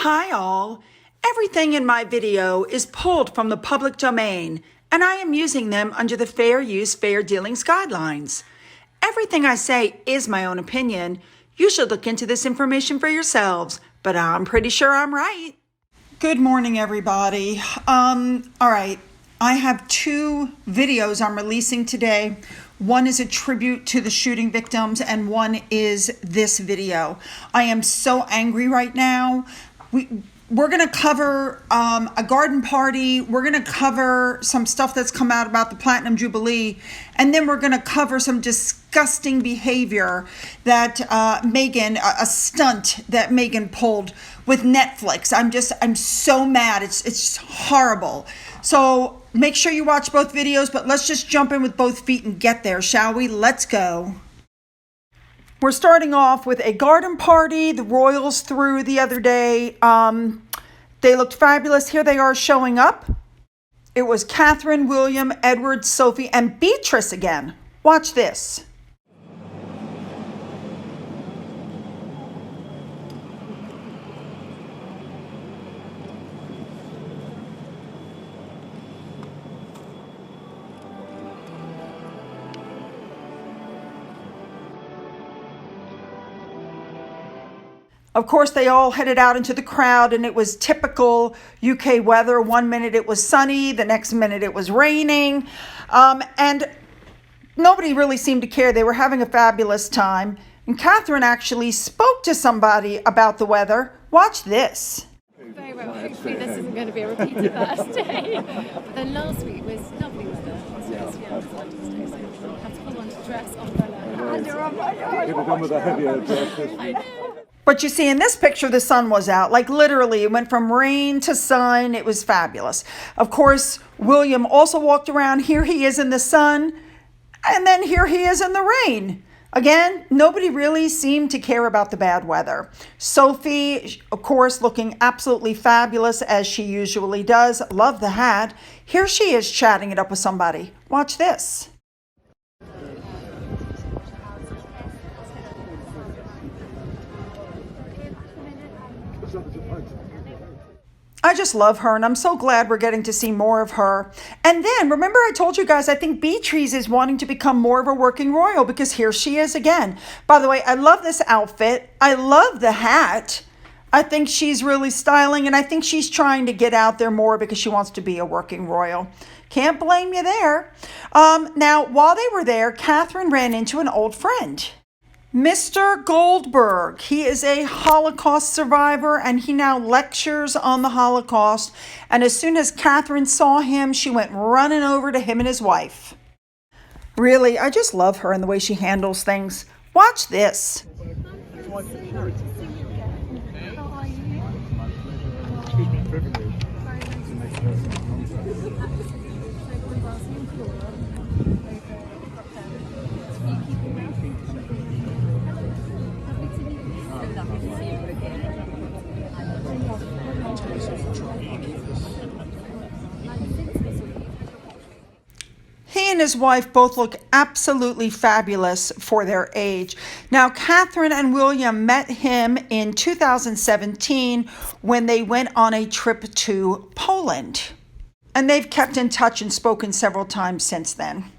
Hi all! Everything in my video is pulled from the public domain, and I am using them under the Fair Use, Fair Dealings guidelines. Everything I say is my own opinion. You should look into this information for yourselves, but I'm pretty sure I'm right. Good morning, everybody. All right, I have two videos I'm releasing today. One is a tribute to the shooting victims, and one is this video. I am so angry right now. We're going to cover a garden party. We're going to cover some stuff that's come out about the Platinum Jubilee. And then we're going to cover some disgusting behavior that Megan, a stunt that Megan pulled with Netflix. I'm so mad. It's just horrible. So make sure you watch both videos, but let's just jump in with both feet and get there, shall we? Let's go. We're starting off with a garden party. The royals threw the other day. They looked fabulous. Here they are showing up. It was Catherine, William, Edward, Sophie, and Beatrice again. Watch this. Of course, they all headed out into the crowd, and it was typical UK weather. One minute it was sunny, the next minute it was raining, and nobody really seemed to care. They were having a fabulous time, and Catherine actually spoke to somebody about the weather. Watch this. Very well. Hopefully this isn't going to be a repeated Thursday. But then last week was lovely weather. Had to pull on to dress, umbrella. People come with a heavier dress. But you see, in this picture, the sun was out. Like literally, it went from rain to sun. It was fabulous. Of course, William also walked around. Here he is in the sun, and then here he is in the rain. Again, nobody really seemed to care about the bad weather. Sophie, of course, looking absolutely fabulous as she usually does. Love the hat. Here she is chatting it up with somebody. Watch this. I just love her, and I'm so glad we're getting to see more of her. And then, remember I told you guys, I think Beatrice is wanting to become more of a working royal, because here she is again. By the way, I love this outfit. I love the hat. I think she's really styling, and I think she's trying to get out there more because she wants to be a working royal. Can't blame you there. Now, while they were there, Catherine ran into an old friend. Mr. Goldberg. He is a Holocaust survivor, and he now lectures on the Holocaust. And as soon as Catherine saw him, she went running over to him and his wife. Really, I just love her and the way she handles things. Watch this. He and his wife both look absolutely fabulous for their age. Now, Catherine and William met him in 2017 when they went on a trip to Poland. And they've kept in touch and spoken several times since then.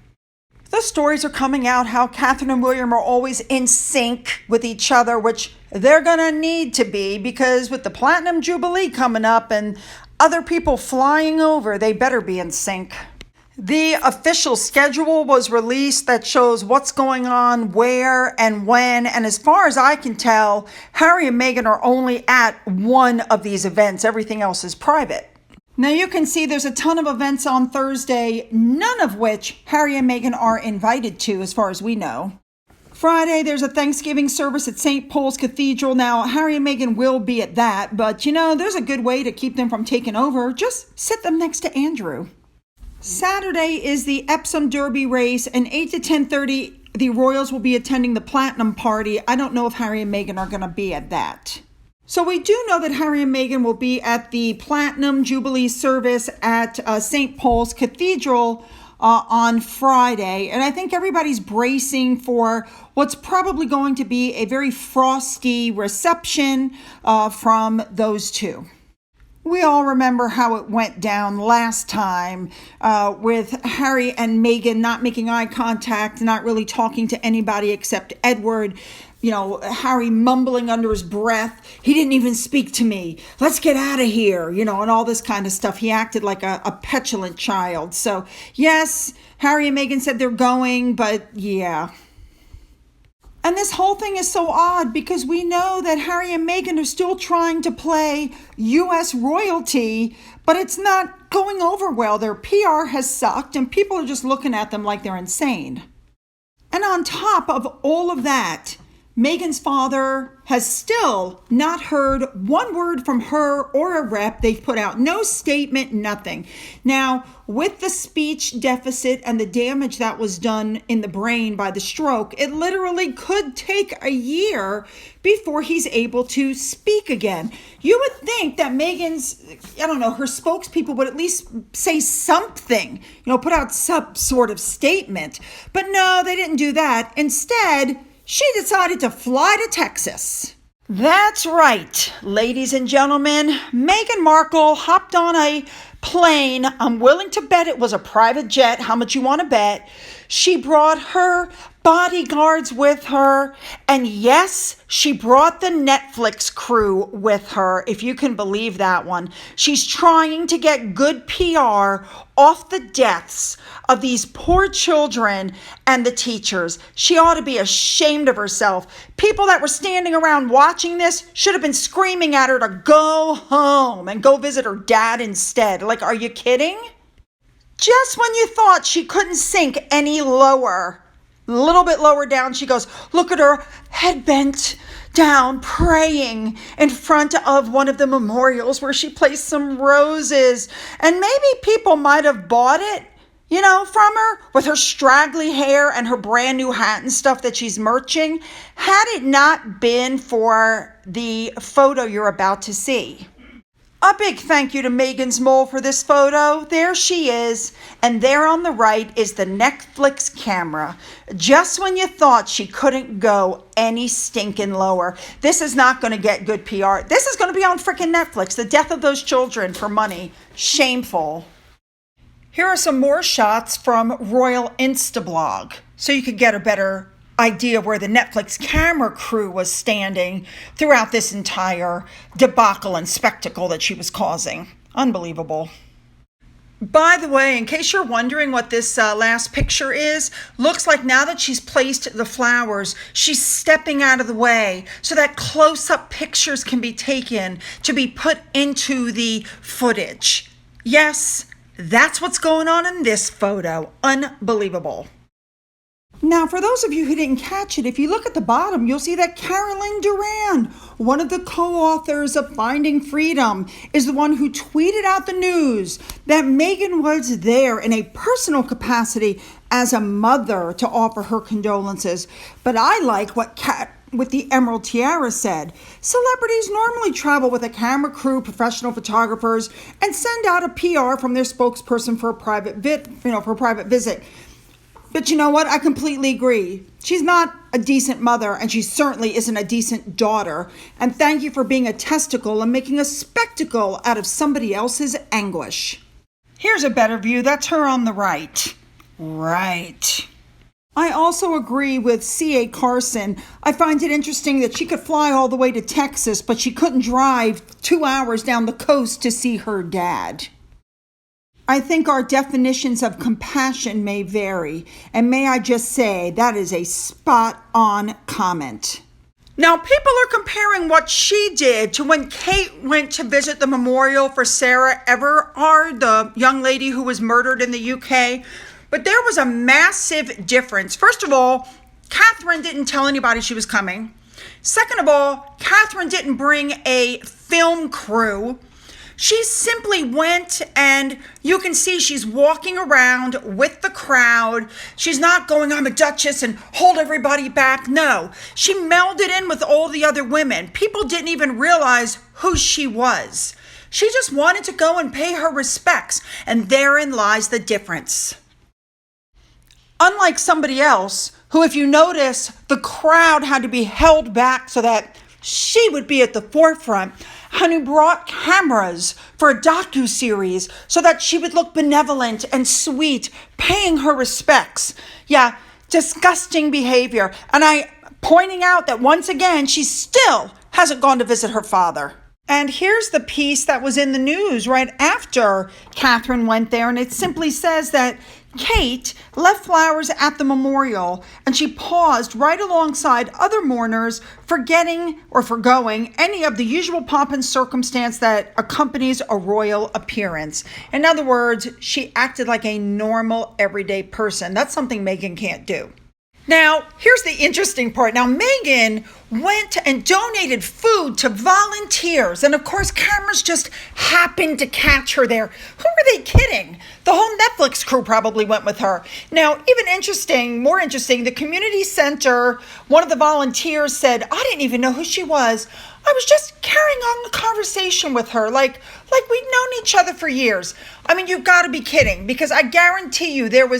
The stories are coming out how Catherine and William are always in sync with each other, which they're going to need to be, because with the Platinum Jubilee coming up and other people flying over, they better be in sync. The official schedule was released that shows what's going on, where, and when. And as far as I can tell, Harry and Meghan are only at one of these events. Everything else is private. Now you can see there's a ton of events on Thursday, none of which Harry and Meghan are invited to, as far as we know. Friday, there's a Thanksgiving service at St. Paul's Cathedral. Now, Harry and Meghan will be at that, but you know, there's a good way to keep them from taking over. Just sit them next to Andrew. Saturday is the Epsom Derby race, and 8 to 10:30, the Royals will be attending the Platinum Party. I don't know if Harry and Meghan are going to be at that. So we do know that Harry and Meghan will be at the Platinum Jubilee service at St. Paul's Cathedral on Friday. And I think everybody's bracing for what's probably going to be a very frosty reception from those two. We all remember how it went down last time with Harry and Meghan not making eye contact, not really talking to anybody except Edward. You know, Harry mumbling under his breath, "He didn't even speak to me. Let's get out of here," you know, and all this kind of stuff. He acted like a petulant child. So, yes, Harry and Meghan said they're going, but yeah. And this whole thing is so odd because we know that Harry and Meghan are still trying to play U.S. royalty, but it's not going over well. Their PR has sucked and people are just looking at them like they're insane. And on top of all of that, Meghan's father has still not heard one word from her or a rep. They've put out no statement, nothing. Now, with the speech deficit and the damage that was done in the brain by the stroke, it literally could take a year before he's able to speak again. You would think that Meghan's, her spokespeople would at least say something, put out some sort of statement. But no, they didn't do that. Instead, she decided to fly to Texas. That's right, ladies and gentlemen. Meghan Markle hopped on a plane. I'm willing to bet it was a private jet. How much you want to bet? She brought her bodyguards with her. And yes, she brought the Netflix crew with her, if you can believe that one. She's trying to get good PR off the deaths of these poor children and the teachers. She ought to be ashamed of herself. People that were standing around watching this should have been screaming at her to go home and go visit her dad instead. Like, are you kidding? Just when you thought she couldn't sink any lower, a little bit lower down, she goes, look at her, head bent down, praying in front of one of the memorials where she placed some roses. And maybe people might have bought it, from her with her straggly hair and her brand new hat and stuff that she's merching, had it not been for the photo you're about to see. A big thank you to Meghan's mole for this photo. There she is. And there on the right is the Netflix camera. Just when you thought she couldn't go any stinking lower. This is not going to get good PR. This is going to be on freaking Netflix. The death of those children for money. Shameful. Here are some more shots from Royal Instablog, so you could get a better idea of where the Netflix camera crew was standing throughout this entire debacle and spectacle that she was causing. Unbelievable. By the way, in case you're wondering what this last picture is, looks like now that she's placed the flowers, she's stepping out of the way so that close-up pictures can be taken to be put into the footage. Yes, that's what's going on in this photo. Unbelievable. Now, for those of you who didn't catch it, if you look at the bottom, you'll see that Carolyn Duran, one of the co-authors of Finding Freedom, is the one who tweeted out the news that Meghan was there in a personal capacity as a mother to offer her condolences. But I like what Kat with the Emerald Tiara said. Celebrities normally travel with a camera crew, professional photographers, and send out a PR from their spokesperson for a private visit. But you know what? I completely agree. She's not a decent mother, and she certainly isn't a decent daughter. And thank you for being a testicle and making a spectacle out of somebody else's anguish. Here's a better view. That's her on the right. Right. I also agree with C.A. Carson. I find it interesting that she could fly all the way to Texas, but she couldn't drive 2 hours down the coast to see her dad. I think our definitions of compassion may vary, and may I just say that is a spot-on comment. Now, people are comparing what she did to when Kate went to visit the memorial for Sarah Everard, the young lady who was murdered in the UK. But there was a massive difference. First of all, Catherine didn't tell anybody she was coming. Second of all, Catherine didn't bring a film crew. She simply went, and you can see she's walking around with the crowd. She's not going, I'm a duchess and hold everybody back. No, she melded in with all the other women. People didn't even realize who she was. She just wanted to go and pay her respects, and therein lies the difference. Unlike somebody else who, if you notice, the crowd had to be held back so that she would be at the forefront, and who brought cameras for a docuseries so that she would look benevolent and sweet, paying her respects. Yeah, disgusting behavior. And I pointing out that once again, she still hasn't gone to visit her father. And here's the piece that was in the news right after Catherine went there, and it simply says that Kate left flowers at the memorial, and she paused right alongside other mourners, forgetting or forgoing any of the usual pomp and circumstance that accompanies a royal appearance. In other words, she acted like a normal, everyday person. That's something Meghan can't do. Now, here's the interesting part. Now, Meghan went and donated food to volunteers. And of course, cameras just happened to catch her there. Who were they kidding? The whole Netflix crew probably went with her. Now, more interesting, the community center, one of the volunteers said, I didn't even know who she was. I was just carrying on the conversation with her like we'd known each other for years. I mean, you've got to be kidding, because I guarantee you this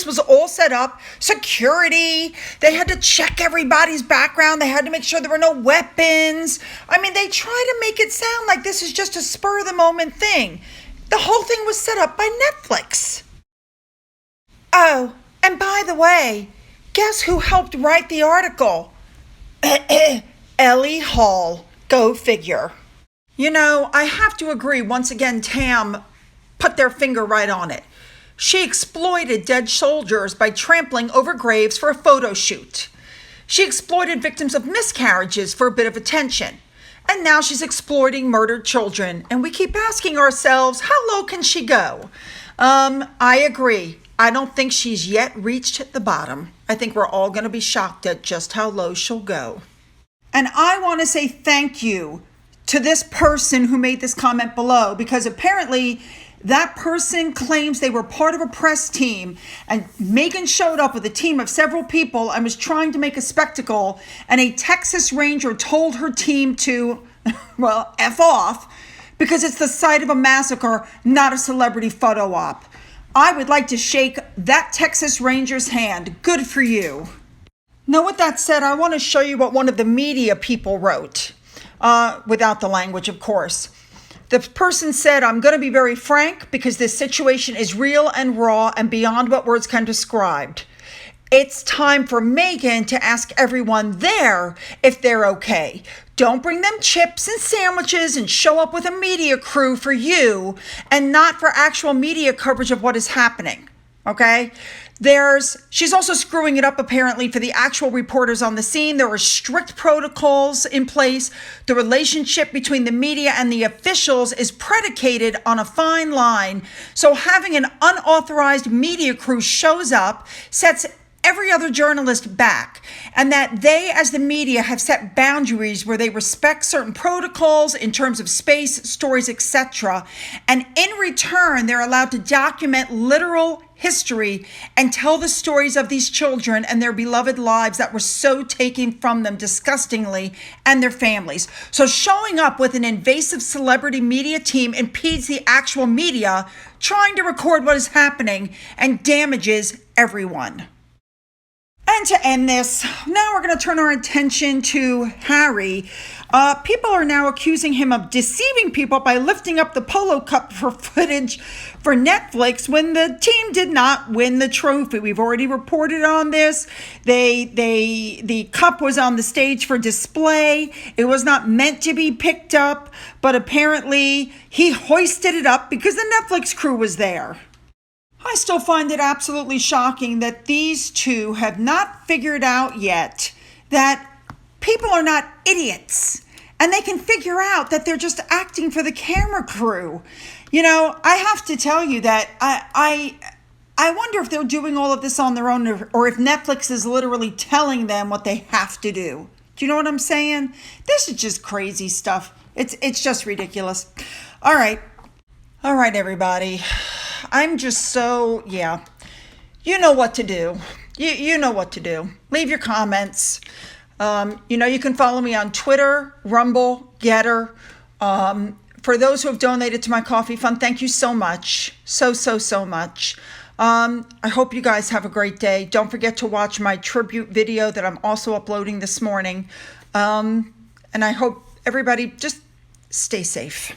was all set up. Security, they had to check everybody's background. They had to make sure there were no weapons. I mean, they try to make it sound like this is just a spur of the moment thing. The whole thing was set up by Netflix. Oh, and by the way, guess who helped write the article? Ellie Hall. Go figure. You know, I have to agree, once again, Tam put their finger right on it. She exploited dead soldiers by trampling over graves for a photo shoot. She exploited victims of miscarriages for a bit of attention. And now she's exploiting murdered children. And we keep asking ourselves, how low can she go? I agree. I don't think she's yet reached the bottom. I think we're all going to be shocked at just how low she'll go. And I want to say thank you to this person who made this comment below, because apparently that person claims they were part of a press team, and Meghan showed up with a team of several people and was trying to make a spectacle, and a Texas Ranger told her team to, well, F off, because it's the site of a massacre, not a celebrity photo op. I would like to shake that Texas Ranger's hand. Good for you. Now, with that said, I want to show you what one of the media people wrote, without the language, of course. The person said, I'm going to be very frank because this situation is real and raw and beyond what words can describe. It's time for Meghan to ask everyone there if they're okay. Don't bring them chips and sandwiches and show up with a media crew for you and not for actual media coverage of what is happening. Okay? She's also screwing it up apparently for the actual reporters on the scene. There are strict protocols in place. The relationship between the media and the officials is predicated on a fine line. So having an unauthorized media crew shows up, sets every other journalist back, and that they, as the media, have set boundaries where they respect certain protocols in terms of space, stories, etc. And in return, they're allowed to document literal history and tell the stories of these children and their beloved lives that were so taken from them disgustingly, and their families. So showing up with an invasive celebrity media team impedes the actual media trying to record what is happening and damages everyone. And to end this, now we're going to turn our attention to Harry. People are now accusing him of deceiving people by lifting up the Polo Cup for footage for Netflix when the team did not win the trophy. We've already reported on this. The cup was on the stage for display. It was not meant to be picked up, but apparently he hoisted it up because the Netflix crew was there. I still find it absolutely shocking that these two have not figured out yet that people are not idiots, and they can figure out that they're just acting for the camera crew. You know, I have to tell you that I wonder if they're doing all of this on their own, or if Netflix is literally telling them what they have to do. Do you know what I'm saying? This is just crazy stuff. It's just ridiculous. All right, everybody. I'm just so, yeah, you know what to do. You know what to do. Leave your comments. You can follow me on Twitter, Rumble, Getter. For those who have donated to my coffee fund, thank you so much. So much. I hope you guys have a great day. Don't forget to watch my tribute video that I'm also uploading this morning. And I hope everybody just stay safe.